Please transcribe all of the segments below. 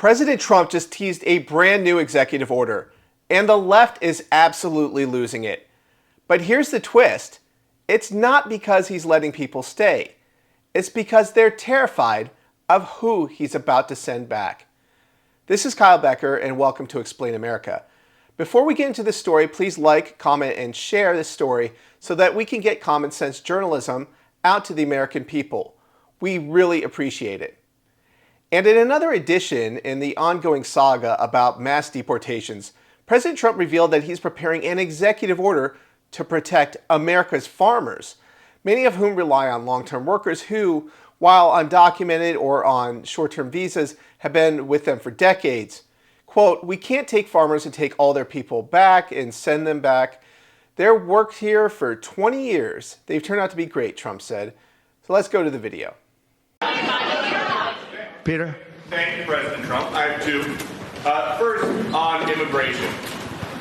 President Trump just teased a brand new executive order, and the left is absolutely losing it. But here's the twist. It's not because he's letting people stay. It's because they're terrified of who he's about to send back. This is Kyle Becker, and welcome to Explain America. Before we get into this story, please like, comment, and share this story so that we can get common sense journalism out to the American people. We really appreciate it. And in another edition in the ongoing saga about mass deportations, President Trump revealed that he's preparing an executive order to protect America's farmers, many of whom rely on long-term workers who, while undocumented or on short-term visas, have been with them for decades. Quote, "We can't take farmers and take all their people back and send them back. They've worked here for 20 years. They've turned out to be great," Trump said. So let's go to the video. Peter? Thank you, President Trump. I have two. First, on immigration.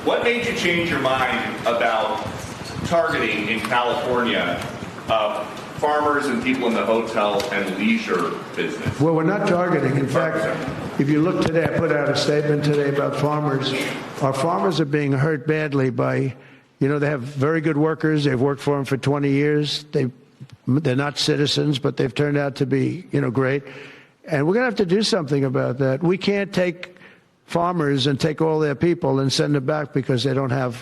What made you change your mind about targeting in California farmers and people in the hotel and leisure business? Well, we're not targeting. In fact, if you look today, I put out a statement today about farmers. Our farmers are being hurt badly by, they have very good workers. They've worked for them for 20 years. They're not citizens, but they've turned out to be, great. And we're going to have to do something about that. We can't take farmers and take all their people and send them back because they don't have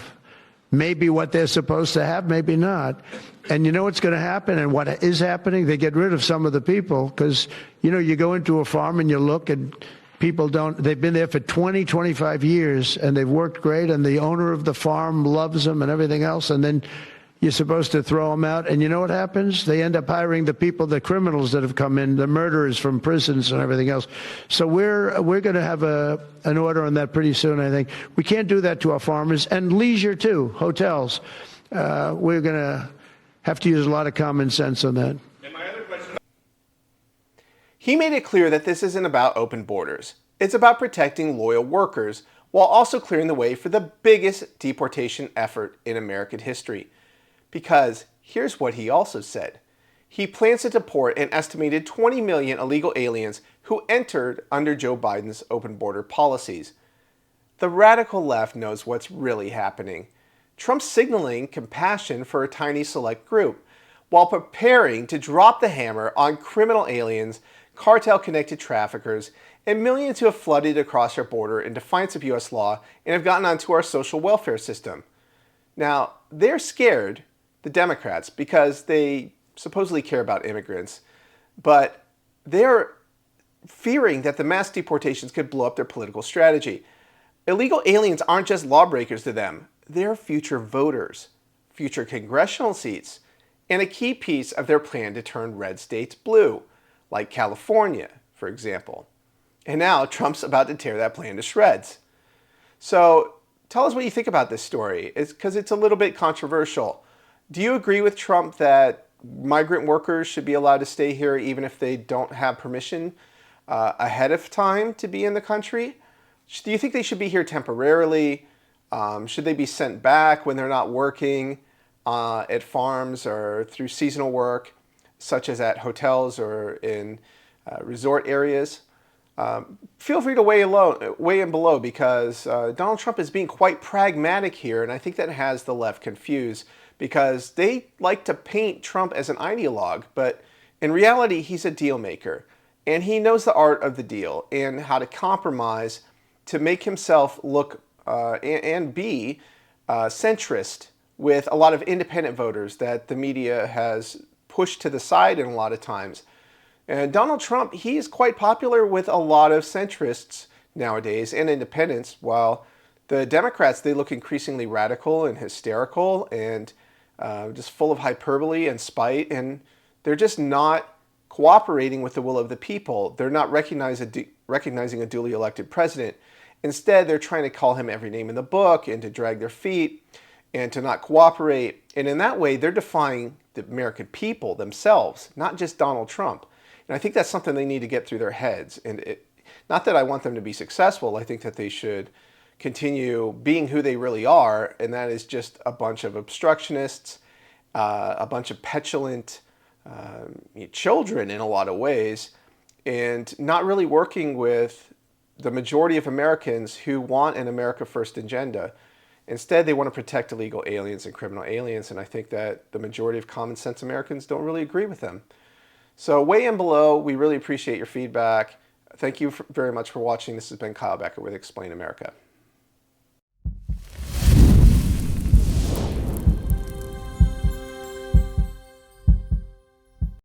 maybe what they're supposed to have, maybe not. And you know what's going to happen and what is happening? They get rid of some of the people because, you go into a farm and you look and people they've been there for 20, 25 years and they've worked great and the owner of the farm loves them and everything else. And then you're supposed to throw them out. And you know what happens? They end up hiring the people, the criminals that have come in, the murderers from prisons and everything else. So we're going to have an order on that pretty soon, I think. We can't do that to our farmers and leisure too, hotels. We're going to have to use a lot of common sense on that. And my other question. He made it clear that this isn't about open borders. It's about protecting loyal workers while also clearing the way for the biggest deportation effort in American history. Because here's what he also said. He plans to deport an estimated 20 million illegal aliens who entered under Joe Biden's open border policies. The radical left knows what's really happening. Trump's signaling compassion for a tiny select group, while preparing to drop the hammer on criminal aliens, cartel-connected traffickers, and millions who have flooded across our border in defiance of U.S. law and have gotten onto our social welfare system. Now, they're scared, the Democrats, because they supposedly care about immigrants, but they're fearing that the mass deportations could blow up their political strategy. Illegal aliens aren't just lawbreakers to them. They're future voters, future congressional seats, and a key piece of their plan to turn red states blue, like California, for example. And now Trump's about to tear that plan to shreds. So tell us what you think about this story, because it's a little bit controversial. Do you agree with Trump that migrant workers should be allowed to stay here even if they don't have permission ahead of time to be in the country? Do you think they should be here temporarily? Should they be sent back when they're not working at farms or through seasonal work, such as at hotels or in resort areas? Feel free to weigh in below because Donald Trump is being quite pragmatic here, and I think that has the left confused because they like to paint Trump as an ideologue, but in reality, he's a deal maker, and he knows the art of the deal and how to compromise to make himself look and be centrist with a lot of independent voters that the media has pushed to the side in a lot of times. And Donald Trump, he is quite popular with a lot of centrists nowadays and independents, while the Democrats, they look increasingly radical and hysterical and just full of hyperbole and spite, and they're just not cooperating with the will of the people. They're not recognizing a duly elected president. Instead, they're trying to call him every name in the book and to drag their feet and to not cooperate. And in that way, they're defying the American people themselves, not just Donald Trump. And I think that's something they need to get through their heads. And not that I want them to be successful. I think that they should continue being who they really are, and that is just a bunch of obstructionists, a bunch of petulant children in a lot of ways, and not really working with the majority of Americans who want an America First agenda. Instead, they want to protect illegal aliens and criminal aliens, and I think that the majority of common sense Americans don't really agree with them. So weigh in below. We really appreciate your feedback. Thank you very much for watching. This has been Kyle Becker with Explain America.